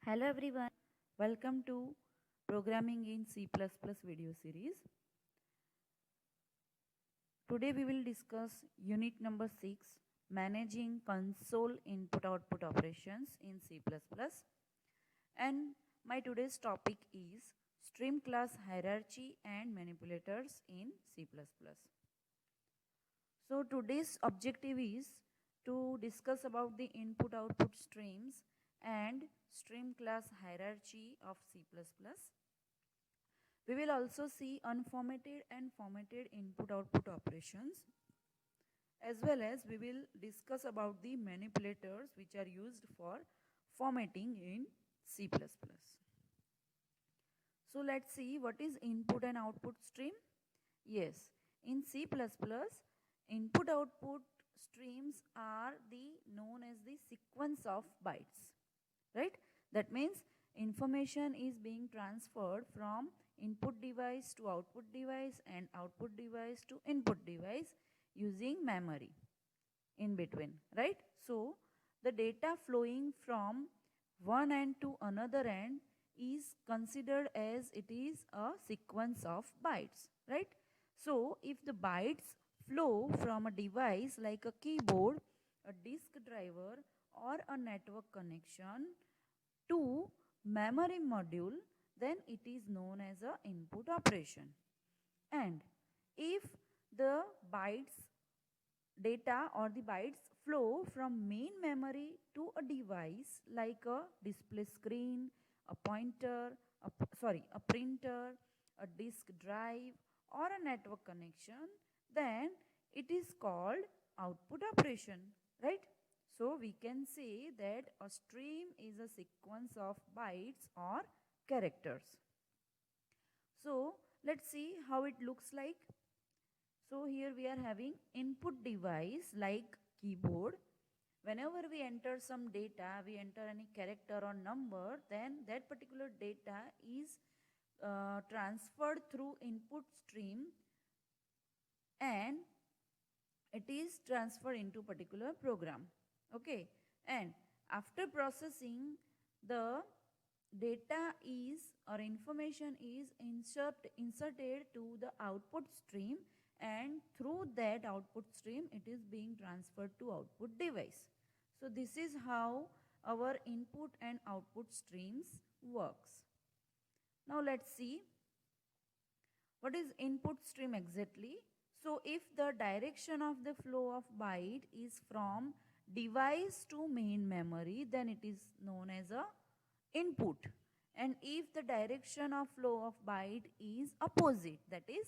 Hello everyone, welcome to Programming in C++ video series. Today we will discuss unit number 6, Managing Console Input-Output Operations in C++. And my today's topic is Stream Class Hierarchy and Manipulators in C++. So today's objective is to discuss about the input-output streams and stream class hierarchy of C++. We will also see unformatted and formatted input-output operations, as well as we will discuss about the manipulators which are used for formatting in C++. So let's see what is input and output stream. Yes, in C++, input-output streams are known as the sequence of bytes, right? That means information is being transferred from input device to output device and output device to input device using memory in between, right? So the data flowing from one end to another end is considered as it is a sequence of bytes, right? So if the bytes flow from a device like a keyboard, a disk driver, or a network connection to memory module, then it is known as a input operation. And if the bytes data or the bytes flow from main memory to a device like a display screen, a pointer, a printer, a disk drive, or a network connection, then it is called output operation, right? So we can say that a stream is a sequence of bytes or characters. So let's see how it looks like. So here we are having input device like keyboard. Whenever we enter some data, we enter any character or number, then that particular data is transferred through input stream and it is transferred into particular program. Okay, and after processing, the data is or information is inserted to the output stream, and through that output stream it is being transferred to output device. So this is how our input and output streams works. Now let's see what is input stream exactly. So if the direction of the flow of byte is from device to main memory, then it is known as a input. And if the direction of flow of byte is opposite, that is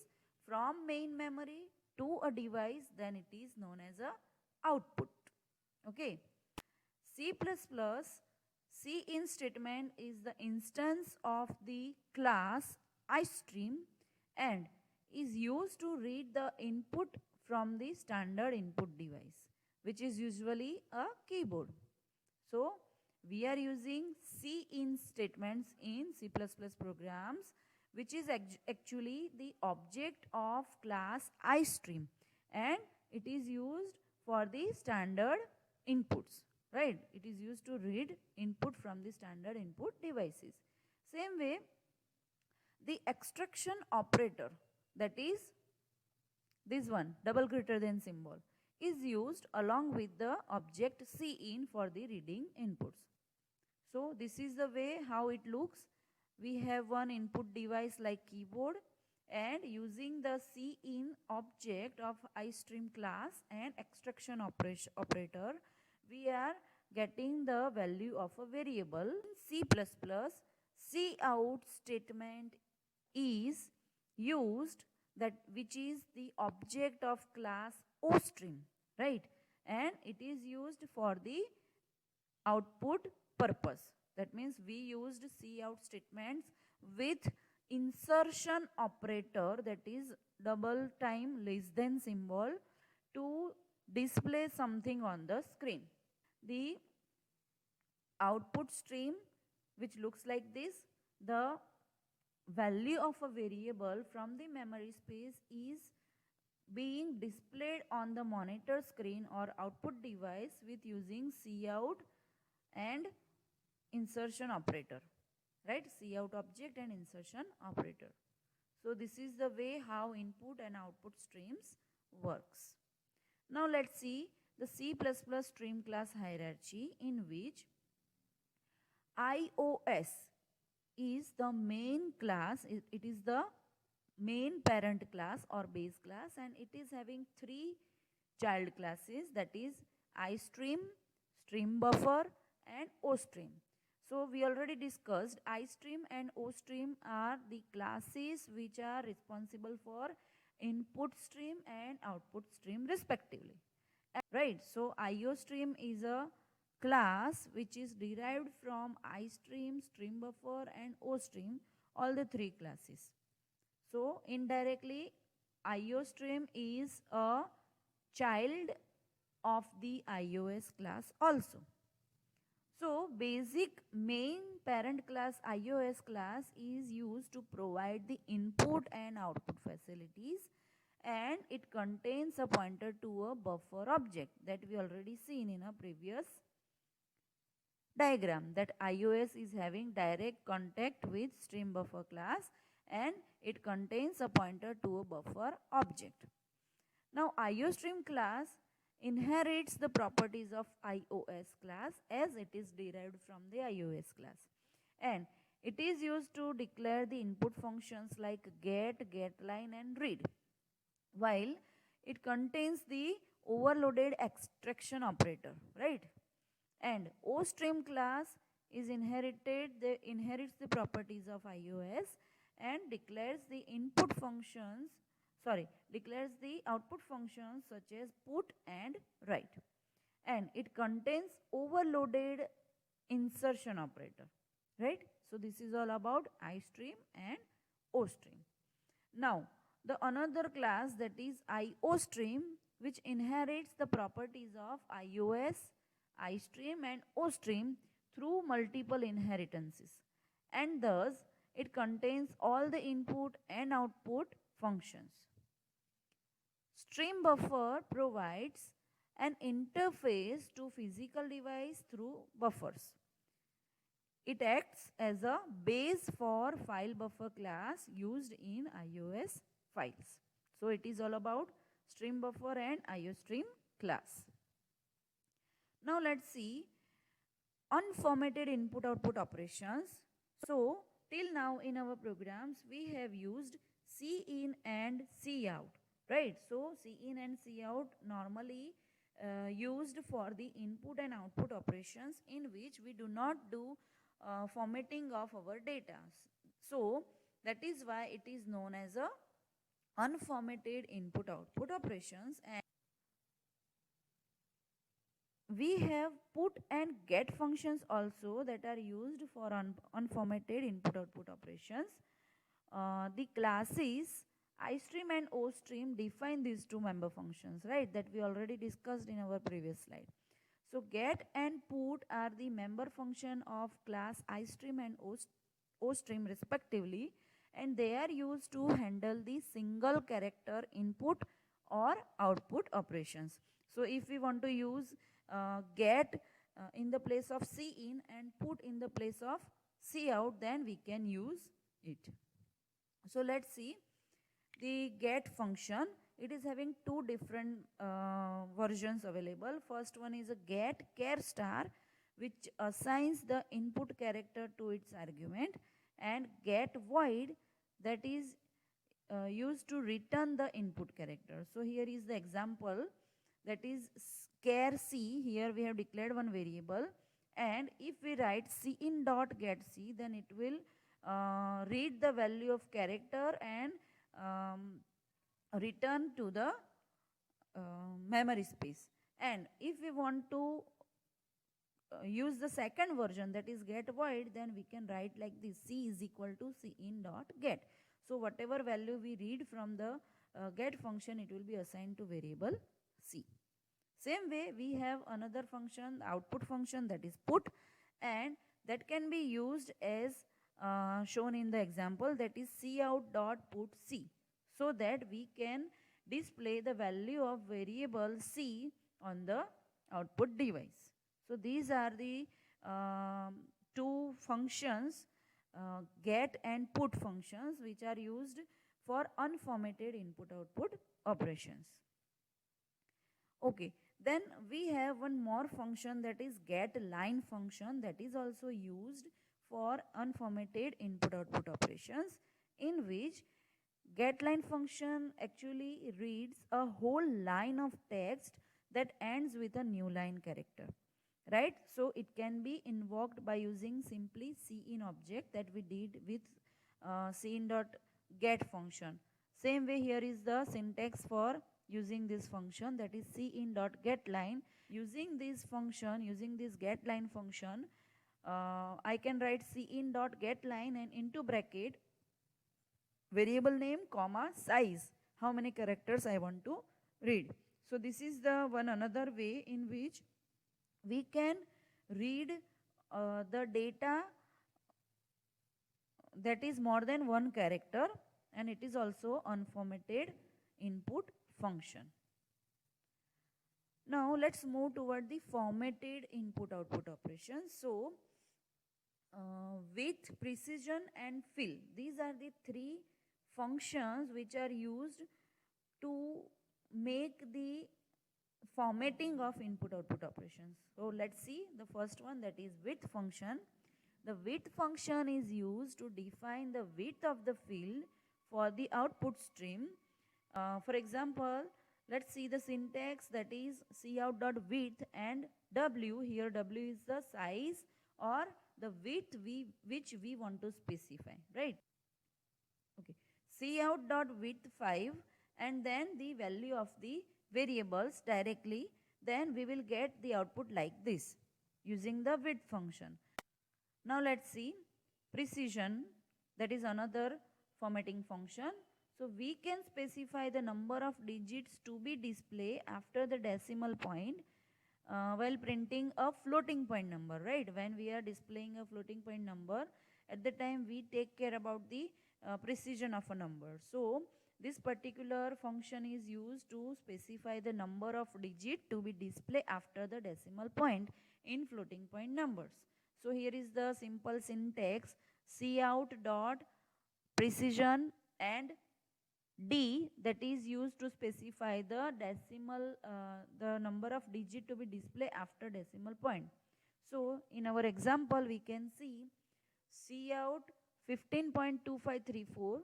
from main memory to a device, then it is known as a output. Okay. C++ statement is the instance of the class iStream and is used to read the input from the standard input device, which is usually a keyboard. So we are using cin statements in C++ programs, which is actually the object of class iStream, and it is used for the standard inputs, right? It is used to read input from the standard input devices. Same way, the extraction operator, that is this one, double greater than symbol, is used along with the object cin for the reading inputs. So this is the way how it looks. We have one input device like keyboard, and using the cin object of iStream class and extraction operator, we are getting the value of a variable. In C++, cout statement is used, that which is the object of class oStream, right? And it is used for the output purpose. That means we used cout statements with insertion operator, that is double time less than symbol, to display something on the screen. The output stream, which looks like this, the value of a variable from the memory space is being displayed on the monitor screen or output device with using cout and insertion operator, right? Cout object and insertion operator. So this is the way how input and output streams works. Now let's see the C++ stream class hierarchy, in which iOS is the main class. It is the main parent class or base class, and it is having three child classes, that is iStream, StreamBuffer and OStream. So we already discussed iStream and OStream are the classes which are responsible for input stream and output stream respectively, right? So IOStream is a class which is derived from iStream, StreamBuffer and OStream, all the three classes. So indirectly IOStream is a child of the iOS class also. So basic main parent class iOS class is used to provide the input and output facilities, and it contains a pointer to a buffer object that we already seen in a previous diagram, that iOS is having direct contact with StreamBuffer class and it contains a pointer to a buffer object. Now IOStream class inherits the properties of iOS class as it is derived from the iOS class, and it is used to declare the input functions like get, getLine and read, while it contains the overloaded extraction operator, right? And OStream class is inherits the properties of iOS and declares the output functions such as put and write, and it contains overloaded insertion operator, right? So this is all about iStream and OStream. Now the another class, that is IOStream, which inherits the properties of iOS, iStream and OStream through multiple inheritances, and thus it contains all the input and output functions. StreamBuffer provides an interface to physical device through buffers. It acts as a base for file buffer class used in iOS files. So it is all about StreamBuffer and IOStream class. Now let's see unformatted input output operations. So till now in our programs we have used cin and cout, right? So cin and cout normally used for the input and output operations, in which we do not do formatting of our data. So that is why it is known as a unformatted input output operations. And we have put and get functions also that are used for unformatted input output operations. The classes iStream and OStream define these two member functions, right, that we already discussed in our previous slide. So get and put are the member function of class iStream and OStream respectively, and they are used to handle the single character input or output operations. So if we want to use get in the place of cin and put in the place of cout, then we can use it. So let's see the get function. It is having two different versions available. First one is a get char star, which assigns the input character to its argument, and get void, that is used to return the input character. So here is the example, that is char c. Here we have declared one variable, and if we write cin dot get c, then it will read the value of character and return to the memory space. And if we want to use the second version, that is get void, then we can write like this: c is equal to cin dot get. So whatever value we read from the get function, it will be assigned to variable c. Same way we have another function, the output function, that is put, and that can be used as shown in the example, that is cout dot put c, so that we can display the value of variable c on the output device. So these are the two functions, get and put functions, which are used for unformatted input output operations. Okay, then we have one more function, that is get line function, that is also used for unformatted input output operations, in which getLine function actually reads a whole line of text that ends with a new line character, right? So it can be invoked by using simply cin object that we did with cin.get function. Same way, here is the syntax for using this function, that is cin.getLine. Using this function, using this getLine function, I can write cin.getLine and into bracket variable name comma size, how many characters I want to read. So this is the one another way in which we can read the data that is more than one character, and it is also unformatted input function. Now let's move toward the formatted input output operations. So width, precision and fill, these are the three functions which are used to make the formatting of input output operations. So let's see the first one, that is width function. The width function is used to define the width of the field for the output stream. For example, let's see the syntax, that is cout.width and w. Here w is the size or the width which we want to specify, right? Okay, cout.width 5 and then the value of the variables directly, then we will get the output like this using the width function. Now let's see precision, that is another formatting function. So we can specify the number of digits to be displayed after the decimal point while printing a floating point number, right? When we are displaying a floating point number, at the time we take care about the precision of a number. So this particular function is used to specify the number of digits to be displayed after the decimal point in floating point numbers. So here is the simple syntax, cout dot precision and D, that is used to specify the decimal, the number of digit to be displayed after decimal point. So in our example, we can see cout 15.2534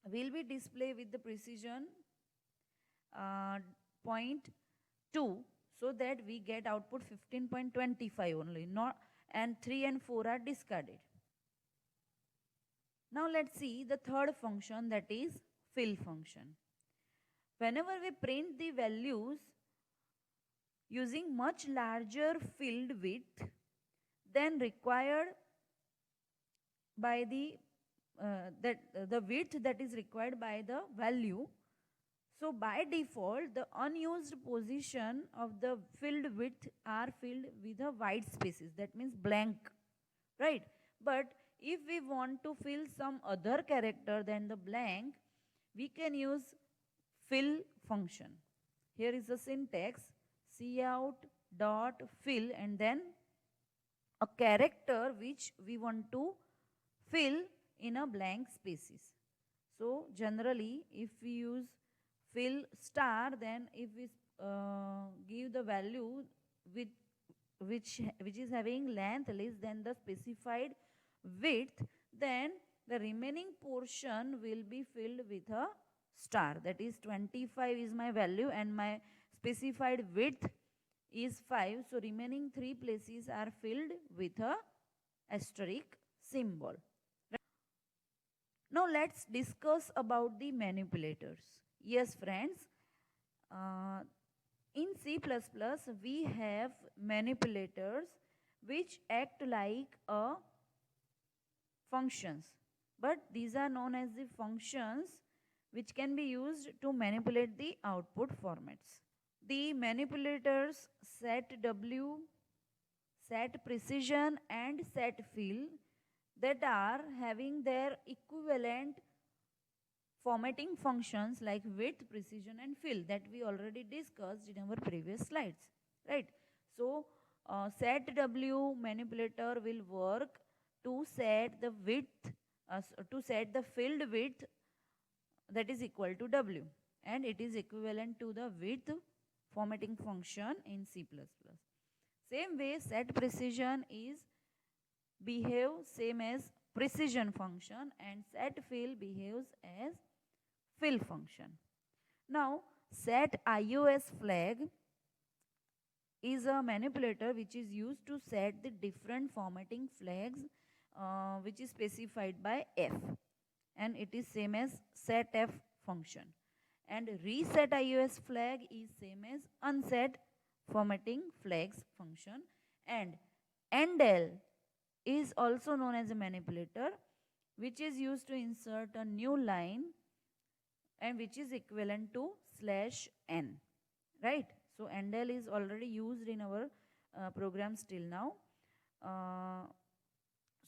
will be displayed with the precision 0.2, so that we get output 15.25 only, not, and 3 and 4 are discarded. Now let's see the third function, that is fill function. Whenever we print the values using much larger field width than required by the the width that is required by the value, so by default the unused position of the field width are filled with a white spaces, that means blank, right? But if we want to fill some other character than the blank, we can use fill function. Here is the syntax, cout dot fill and then a character which we want to fill in a blank spaces. So generally if we use fill star, then if we give the value with which is having length less than the specified width, then the remaining portion will be filled with a star. That is 25 is my value and my specified width is 5. So remaining 3 places are filled with a asterisk symbol. Now let's discuss about the manipulators. Yes friends, in C++ we have manipulators which act like a functions, but these are known as the functions which can be used to manipulate the output formats. The manipulators setW, setPrecision and setFill that are having their equivalent formatting functions like width, precision and fill that we already discussed in our previous slides, right? So set W manipulator will work to set the width, to set the field width that is equal to W, and it is equivalent to the width formatting function in C++. Same way, set precision is behave same as precision function, and set fill behaves as fill function. Now, set iOS flag is a manipulator which is used to set the different formatting flags which is specified by F, and it is same as setF function. And reset iOS flag is same as unset formatting flags function. And endl is also known as a manipulator which is used to insert a new line and which is equivalent to /n, right? So endl is already used in our programs till now.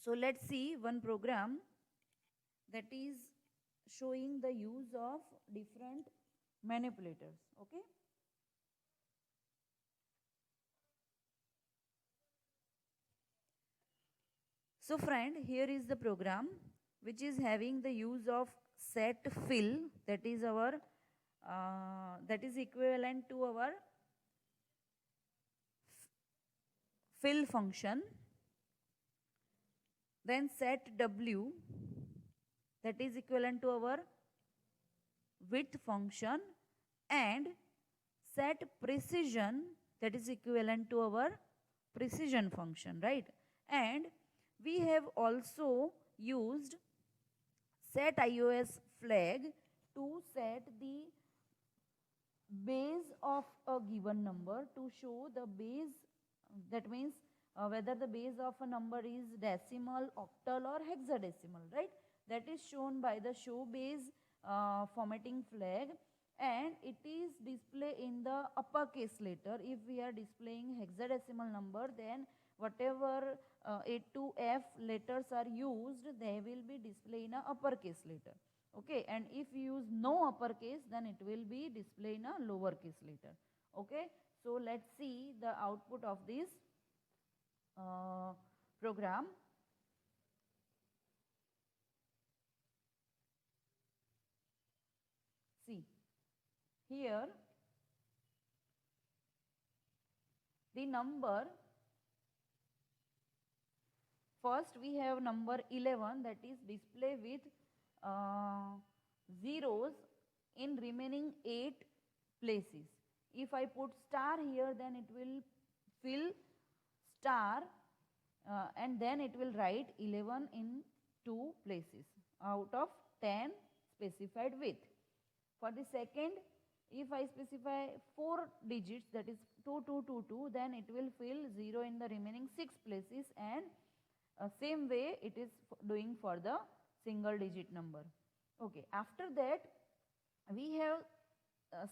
So let's see one program that is showing the use of different manipulators. Okay. So friend, here is the program which is having the use of set fill, that is our that is equivalent to our fill function. Then set W, that is equivalent to our width function, and set precision, that is equivalent to our precision function, right? And we have also used set iOS flag to set the base of a given number, to show the base, that means whether the base of a number is decimal, octal or hexadecimal, right? That is shown by the show base formatting flag, and it is displayed in the uppercase letter. If we are displaying hexadecimal number, then whatever A to F letters are used, they will be displayed in a uppercase letter. Okay, and if you use no uppercase, then it will be displayed in a lowercase letter. Okay, so let's see the output of this program. See, here the number, first we have number 11, that is display with zeros in remaining 8 places. If I put star here, then it will fill star and then it will write 11 in 2 places out of 10 specified with. For the second, if I specify 4 digits, that is 2222, then it will fill 0 in the remaining 6 places, and same way it is doing for the single digit number. Okay, after that we have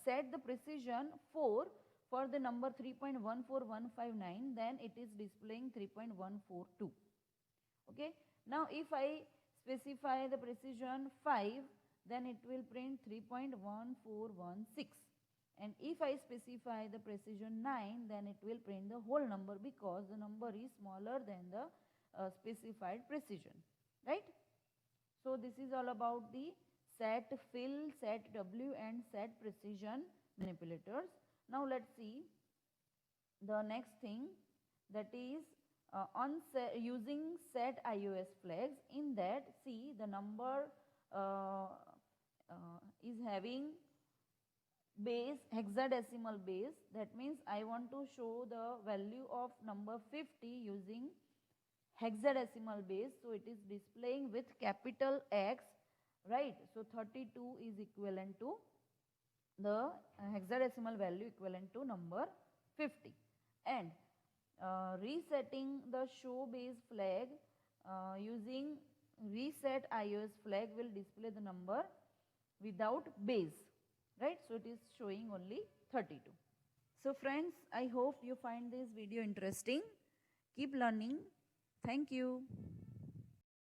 set the precision 4 for the number 3.14159, then it is displaying 3.142. Okay, now if I specify the precision 5, then it will print 3.1416, and if I specify the precision 9, then it will print the whole number, because the number is smaller than the specified precision, right? So this is all about the set fill, set W and set precision manipulators. Now let's see the next thing, that is using set iOS flags. In that, see, the number is having base, hexadecimal base. That means I want to show the value of number 50 using hexadecimal base, so it is displaying with capital X, right? So 32 is equivalent to the hexadecimal value equivalent to number 50. And resetting the show base flag using reset iOS flag will display the number without base, right? So it is showing only 32. So friends, I hope you find this video interesting. Keep learning. Thank you.